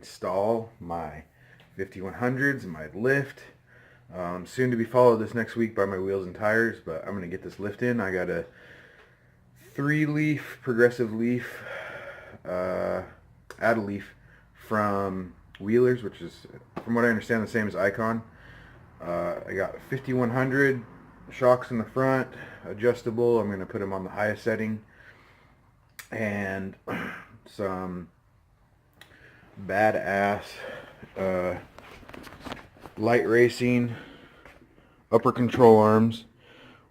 install my 5100s and my lift. Soon to be followed this next week by my wheels and tires, but I'm going to get this lift in. I got a 3-leaf progressive leaf, add a leaf from Wheelers, which is, from what I understand, the same as Icon. I got 5100 shocks in the front, adjustable. I'm going to put them on the highest setting, and some badass light racing upper control arms,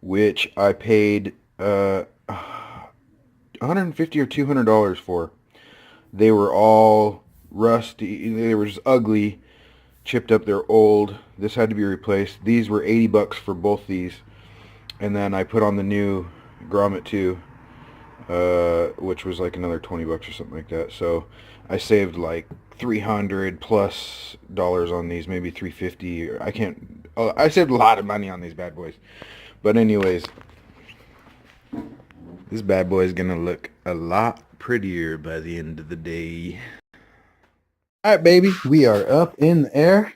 which I paid $150 or $200 for. They were all rusty. They were just ugly, chipped up. They're old. This had to be replaced. These were $80 for both these, and then I put on the new grommet too, which was like another $20 or something like that. So I saved like $300+ on these, maybe $350. I can't. Oh, I saved a lot of money on these bad boys. But anyways, this bad boy is gonna look a lot prettier by the end of the day. All right, baby, we are up in the air.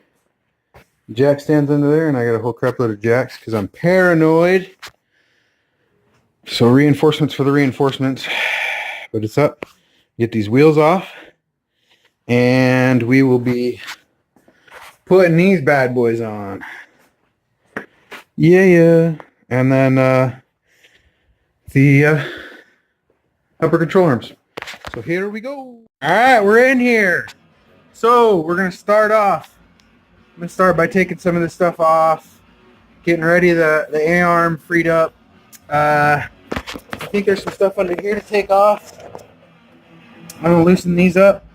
Jack stands under there, and I got a whole crap load of jacks because I'm paranoid. So reinforcements for the reinforcements, but it's up. Get these wheels off, and we will be putting these bad boys on. Yeah. And then the upper control arms. So here we go. All right, we're in here. So we're going to start off. I'm going to start by taking some of this stuff off, getting ready, the A-arm freed up. I think there's some stuff under here to take off. I'm going to loosen these up,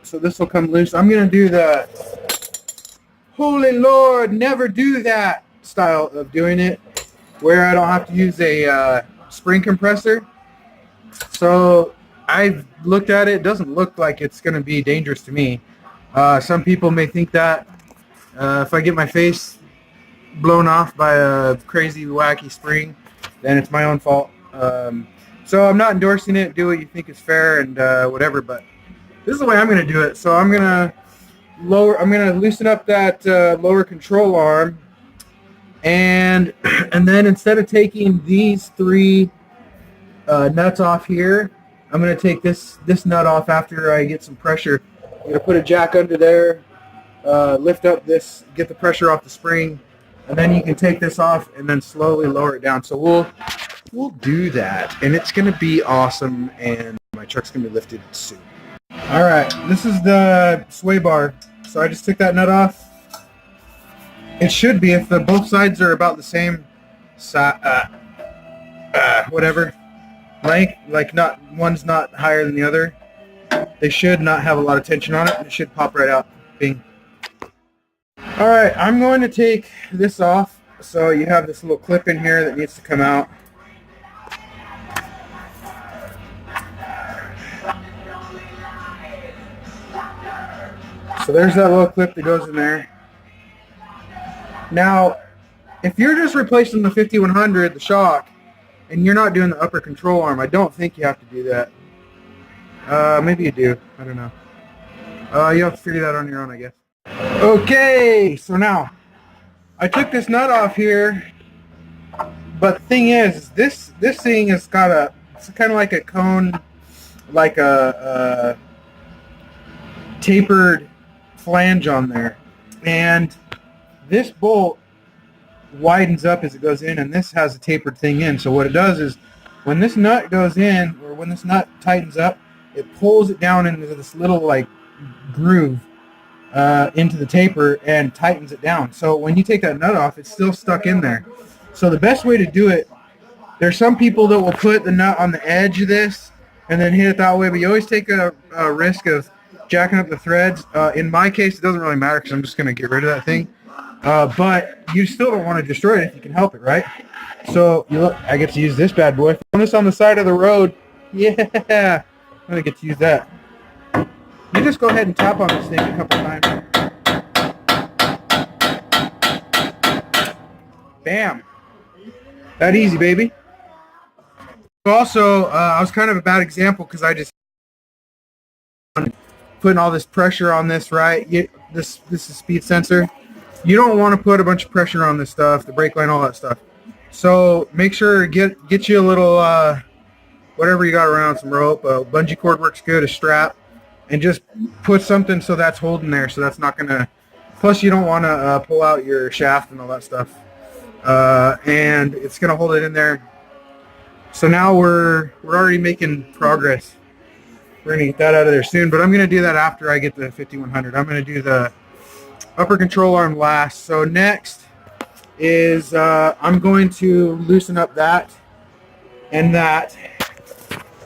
so this will come loose. I'm going to do the holy Lord, never do that style of doing it, where I don't have to use a spring compressor. So I've looked at it. It doesn't look like it's going to be dangerous to me. Some people may think that if I get my face blown off by a crazy, wacky spring, then it's my own fault. So I'm not endorsing it. Do what you think is fair and whatever, but this is the way I'm going to do it. So I'm going to loosen up that lower control arm, and then instead of taking these 3 nuts off here, I'm going to take this nut off after I get some pressure. I'm going to put a jack under there, lift up this, get the pressure off the spring, and then you can take this off and then slowly lower it down. So we'll do that, and it's going to be awesome, and my truck's going to be lifted soon. All right, this is the sway bar. So I just took that nut off. It should be, if both sides are about the same whatever length, like one's not higher than the other, they should not have a lot of tension on it, and it should pop right out. Bing. All right, I'm going to take this off. So you have this little clip in here that needs to come out. So there's that little clip that goes in there. Now, if you're just replacing the 5100, the shock, and you're not doing the upper control arm, I don't think you have to do that. Maybe you do. I don't know. You have to figure that on your own, I guess. Okay, so now, I took this nut off here, but the thing is, this thing has got it's kind of like a cone, like a tapered flange on there, and this bolt widens up as it goes in, and this has a tapered thing in. So what it does is, when this nut goes in, or when this nut tightens up, it pulls it down into this little like groove into the taper and tightens it down. So when you take that nut off, it's still stuck in there. So the best way to do it, there's some people that will put the nut on the edge of this and then hit it that way, but you always take a risk of jacking up the threads. In my case, it doesn't really matter because I'm just going to get rid of that thing. But you still don't want to destroy it if you can help it, right? So I get to use this bad boy. On this on the side of the road, yeah, I'm going to get to use that. You just go ahead and tap on this thing a couple times. Bam. That easy, baby. Also, I was kind of a bad example because I just putting all this pressure on this, right? This is speed sensor. You don't want to put a bunch of pressure on this stuff, the brake line, all that stuff. So make sure get you a little whatever you got around, some rope, a bungee cord works good, a strap, and just put something so that's holding there, so that's not gonna. Plus, you don't want to pull out your shaft and all that stuff, and it's gonna hold it in there. So now we're already making progress. We're gonna get that out of there soon, but I'm gonna do that after I get the 5100. I'm gonna do the upper control arm last. So next is I'm going to loosen up that and that,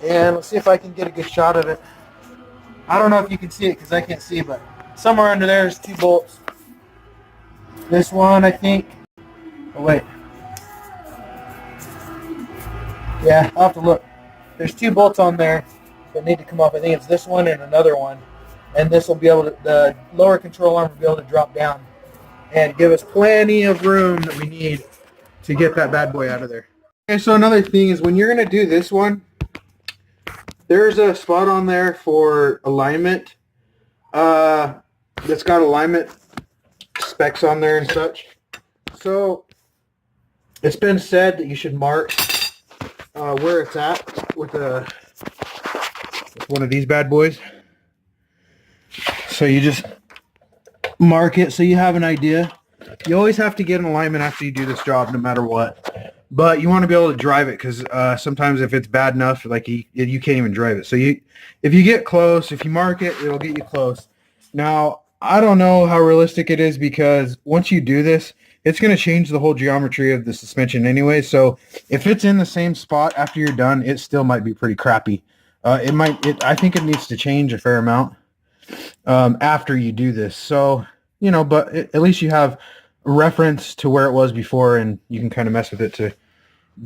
and let's see if I can get a good shot of it. I don't know if you can see it because I can't see, but somewhere under there is 2 bolts. This one, I think. Oh wait. Yeah, I'll have to look. There's 2 bolts on there that need to come off. I think it's this one and another one. And this will be able to, the lower control arm will be able to drop down and give us plenty of room that we need to get that bad boy out of there. Okay, so another thing is when you're going to do this one, there's a spot on there for alignment. That's got alignment specs on there and such. So it's been said that you should mark where it's at with one of these bad boys. So you just mark it so you have an idea. You always have to get an alignment after you do this job, no matter what. But you want to be able to drive it because sometimes if it's bad enough, like you can't even drive it. So if you get close, if you mark it, it'll get you close. Now, I don't know how realistic it is because once you do this, it's going to change the whole geometry of the suspension anyway. So if it's in the same spot after you're done, it still might be pretty crappy. I think it needs to change a fair amount after you do this. So, but at least you have a reference to where it was before and you can kind of mess with it to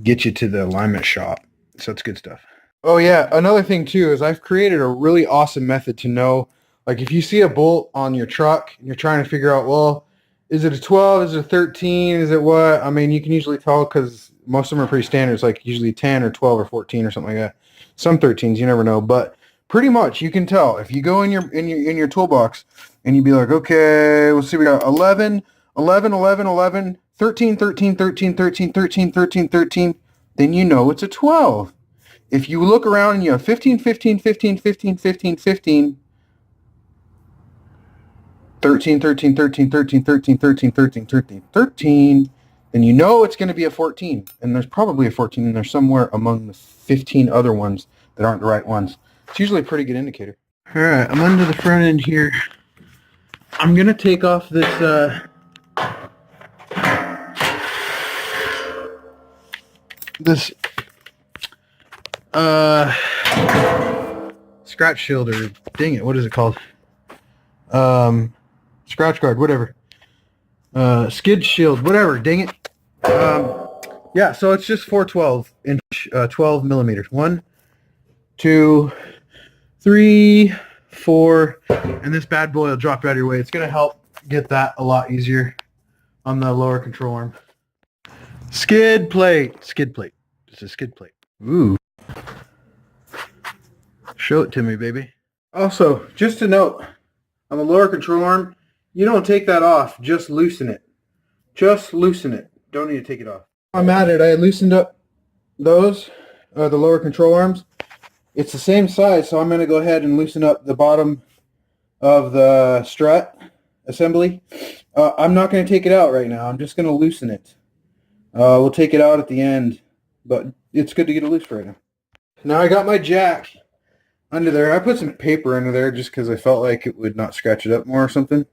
get you to the alignment shop. So it's good stuff. Oh yeah, another thing too is I've created a really awesome method to know, like if you see a bolt on your truck and you're trying to figure out, well, is it a 12, is it a 13, is it what? I mean, you can usually tell because most of them are pretty standard. It's like usually 10 or 12 or 14 or something like that. Some 13s, you never know, but pretty much you can tell if you go in your toolbox and you'd be like, okay, let's see, we got 11, 11, 11, 11, 13, 13, 13, 13, 13, 13, 13, then you know it's a 12. If you look around and you have 15, 15, 15, 15, 15, 15, 13, 13, 13, 13, 13, 13, 13, 13, 13, then you know it's going to be a 14. And there's probably a 14 in there somewhere among the 15 other ones that aren't the right ones. It's usually a pretty good indicator. All right, I'm under the front end here. I'm going to take off this scratch shield, or dang it, what is it called? Scratch guard, whatever. Skid shield, whatever, dang it. Yeah, so it's just 412 inch, 12 millimeters. 1, 2, 3, 4, and this bad boy will drop out of your way. It's going to help get that a lot easier on the lower control arm. Skid plate. It's a skid plate. Ooh. Show it to me, baby. Also, just to note, on the lower control arm, you don't take that off, just loosen it. Just loosen it. Don't need to take it off. I'm at it. I loosened up those, the lower control arms. It's the same size, so I'm going to go ahead and loosen up the bottom of the strut assembly. I'm not going to take it out right now. I'm just going to loosen it. We'll take it out at the end, but it's good to get it loose right now. Now I got my jack under there. I put some paper under there just because I felt like it would not scratch it up more or something.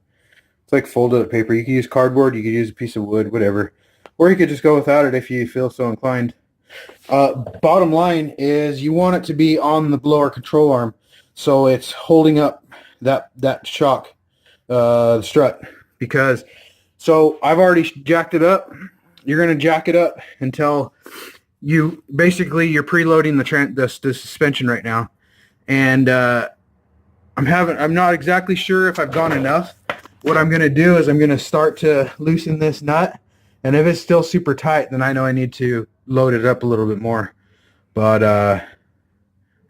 It's like folded up paper. You could use cardboard, you could use a piece of wood, whatever. Or you could just go without it if you feel so inclined. Bottom line is you want it to be on the lower control arm so it's holding up that shock, the strut. Because, so I've already jacked it up. You're going to jack it up until you're preloading the suspension right now. And I'm not exactly sure if I've gone enough. What I'm going to do is I'm going to start to loosen this nut, and if it's still super tight, then I know I need to load it up a little bit more. But I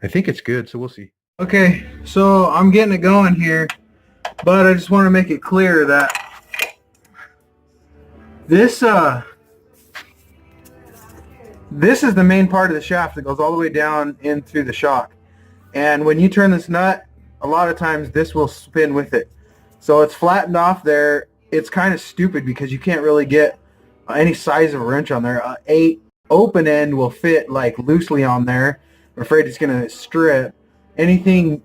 think it's good, so we'll see. Okay, so I'm getting it going here, but I just want to make it clear that this is the main part of the shaft that goes all the way down in through the shock. And when you turn this nut, a lot of times this will spin with it. So it's flattened off there. It's kind of stupid because you can't really get any size of a wrench on there. A open end will fit like loosely on there. I'm afraid it's going to strip. Anything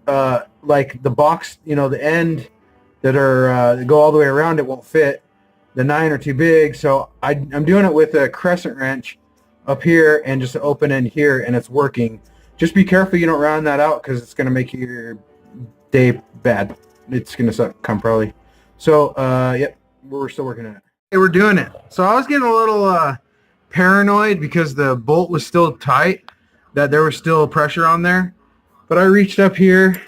like the box, you know, the end that are that go all the way around it won't fit. The 9 are too big, so I'm doing it with a crescent wrench up here and just an open end here, and it's working. Just be careful you don't round that out because it's going to make your day bad. It's going to come probably. So, yep, we're still working on it. Hey, we're doing it. So I was getting a little paranoid because the bolt was still tight, that there was still pressure on there. But I reached up here,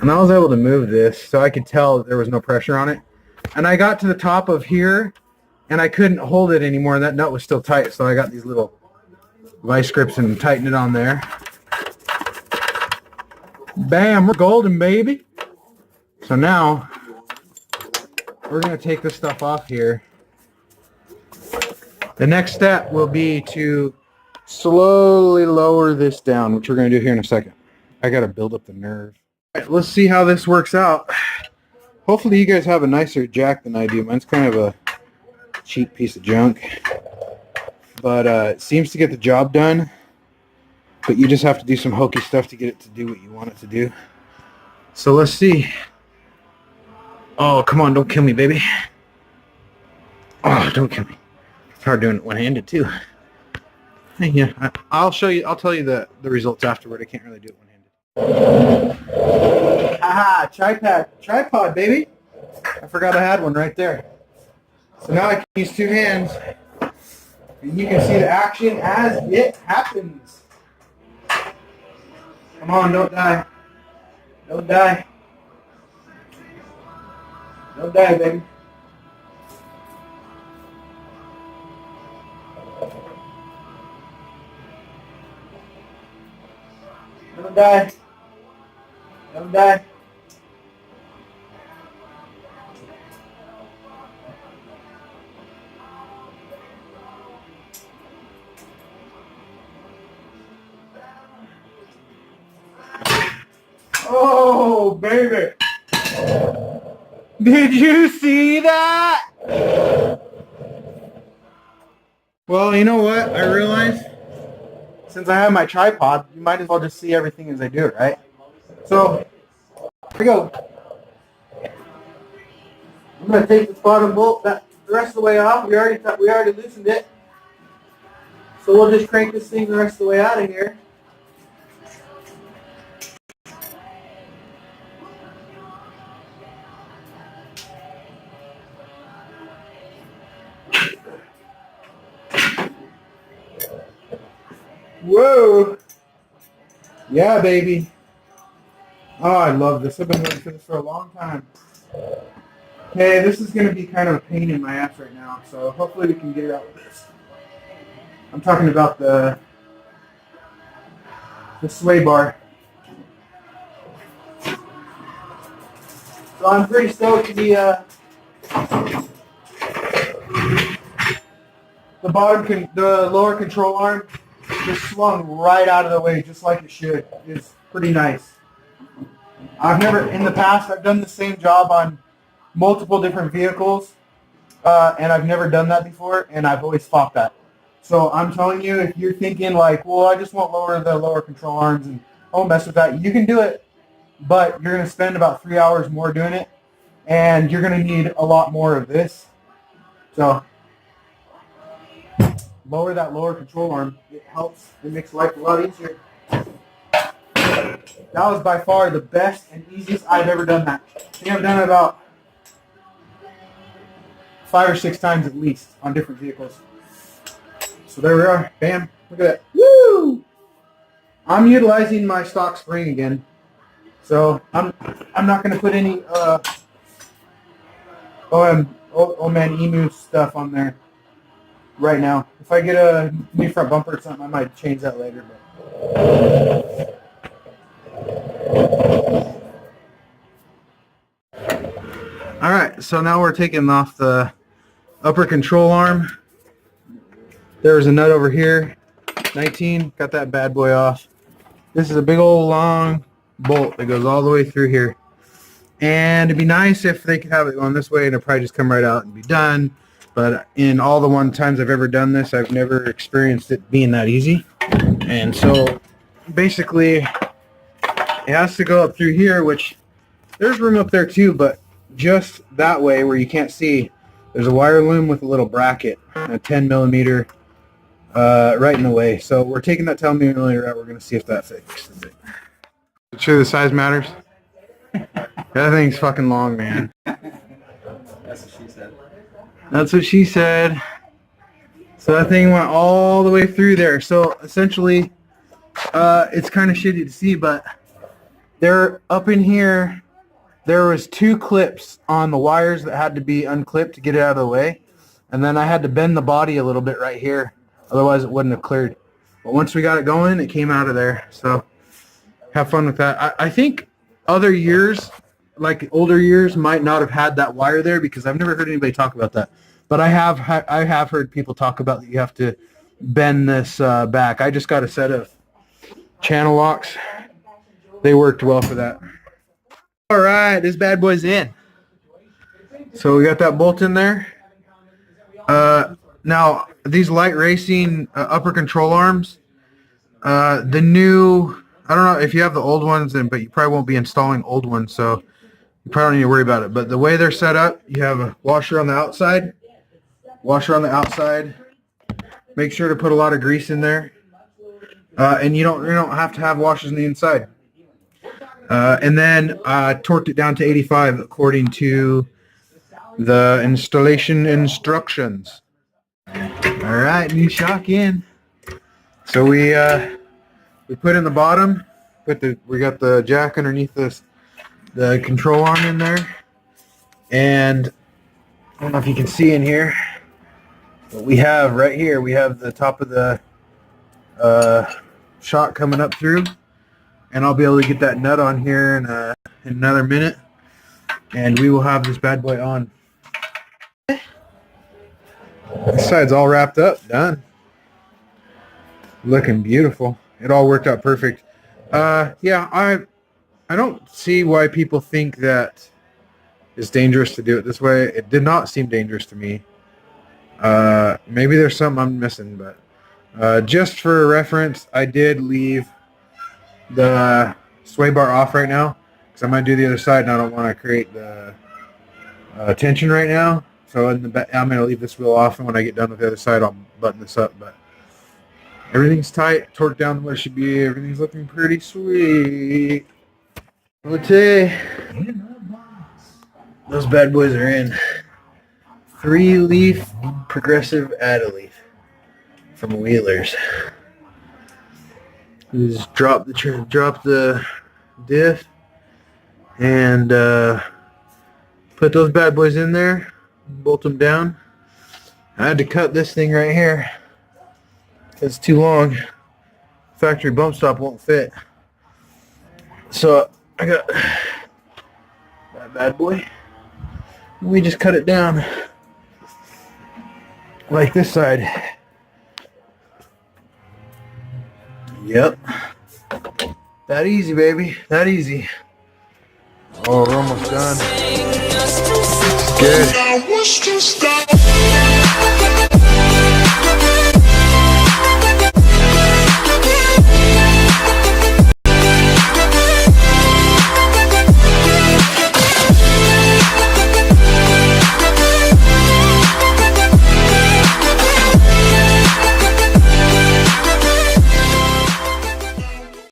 and I was able to move this so I could tell there was no pressure on it. And I got to the top of here, and I couldn't hold it anymore, and that nut was still tight. So I got these little vice grips and tightened it on there. Bam, we're golden, baby. So now we're going to take this stuff off here. The next step will be to slowly lower this down, which we're going to do here in a second. I got to build up the nerve. All right, let's see how this works out. Hopefully you guys have a nicer jack than I do. Mine's kind of a cheap piece of junk. But it seems to get the job done. But you just have to do some hokey stuff to get it to do what you want it to do. So let's see. Oh, come on, don't kill me, baby. Oh, don't kill me. It's hard doing it one-handed, too. Yeah, I'll show you. I'll tell you the results afterward. I can't really do it one-handed. Aha, tripod, baby. I forgot I had one right there. So now I can use two hands, and you can see the action as it happens. Come on, don't die. Don't die. Don't die, baby. Don't die. Don't die. Oh, baby. Did you see that? Well, you know what? I realized since I have my tripod, you might as well just see everything as I do it, right? So, here we go. I'm going to take this bottom bolt the rest of the way off. We already loosened it. So we'll just crank this thing the rest of the way out of here. Whoa! Yeah, baby. Oh, I love this. I've been waiting for this for a long time. Okay, this is going to be kind of a pain in my ass right now, so hopefully we can get it out with this. I'm talking about the sway bar. So I'm pretty stoked the lower control arm just swung right out of the way, just like it should. It's pretty nice. In the past, I've done the same job on multiple different vehicles, and I've never done that before, and I've always fought that. So I'm telling you, if you're thinking like, well, I just won't lower the lower control arms and I won't mess with that, you can do it, but you're going to spend about 3 hours more doing it, and you're going to need a lot more of this. So lower that lower control arm. It helps. It makes life a lot easier. That was by far the best and easiest I've ever done that. I think I've done it about 5 or 6 times at least on different vehicles. So there we are. Bam. Look at that. Woo! I'm utilizing my stock spring again. So I'm not going to put any Emu stuff on there right now. If I get a new front bumper or something, I might change that later. But Alright, so now we're taking off the upper control arm. There's a nut over here. 19, got that bad boy off. This is a big old long bolt that goes all the way through here. And it'd be nice if they could have it going this way and it'd probably just come right out and be done. But in all the times I've ever done this, I've never experienced it being that easy. And so basically it has to go up through here, which there's room up there too, but just that way where you can't see, there's a wire loom with a little bracket, a 10 millimeter right in the way. So we're taking that 10 millimeter out. We're going to see if that fixes it. Sure the size matters? That thing's fucking long, man. That's what she said. That's what she said. So that thing went all the way through there. So essentially, it's kind of shitty to see, but there up in here, there was 2 clips on the wires that had to be unclipped to get it out of the way. And then I had to bend the body a little bit right here. Otherwise, it wouldn't have cleared. But once we got it going, it came out of there. So have fun with that. I think other years, like older years, might not have had that wire there because I've never heard anybody talk about that. But I have heard people talk about that you have to bend this back. I just got a set of channel locks. They worked well for that. All right, this bad boy's in. So we got that bolt in there. Now, these light racing upper control arms, the new, I don't know if you have the old ones, but you probably won't be installing old ones, so you probably don't need to worry about it. But the way they're set up, you have a washer on the outside. Make sure to put a lot of grease in there. And you don't have to have washers on the inside. And then torqued it down to 85 according to the installation instructions. All right, new shock in. So we put in the bottom. We got the jack underneath the control arm in there, and I don't know if you can see in here, but we have right here. We have the top of the shock coming up through, and I'll be able to get that nut on here in another minute, and we will have this bad boy on. This side's all wrapped up, done. Looking beautiful. It all worked out perfect. Yeah, I don't see why people think that it's dangerous to do it this way. It did not seem dangerous to me. Maybe there's something I'm missing, but just for reference, I did leave the sway bar off right now because I'm going to do the other side and I don't want to create the tension right now. So I'm going to leave this wheel off, and when I get done with the other side, I'll button this up. But everything's tight, torqued down the way it should be. Everything's looking pretty sweet. I'm going to tell you, those bad boys are in. 3-leaf progressive add-a-leaf from Wheelers. Just drop the diff and put those bad boys in there. Bolt them down. I had to cut this thing right here because it's too long. Factory bump stop won't fit. So I got that bad boy. We just cut it down like this side. Yep. That easy, baby. That easy. Oh, we're almost done. It's good.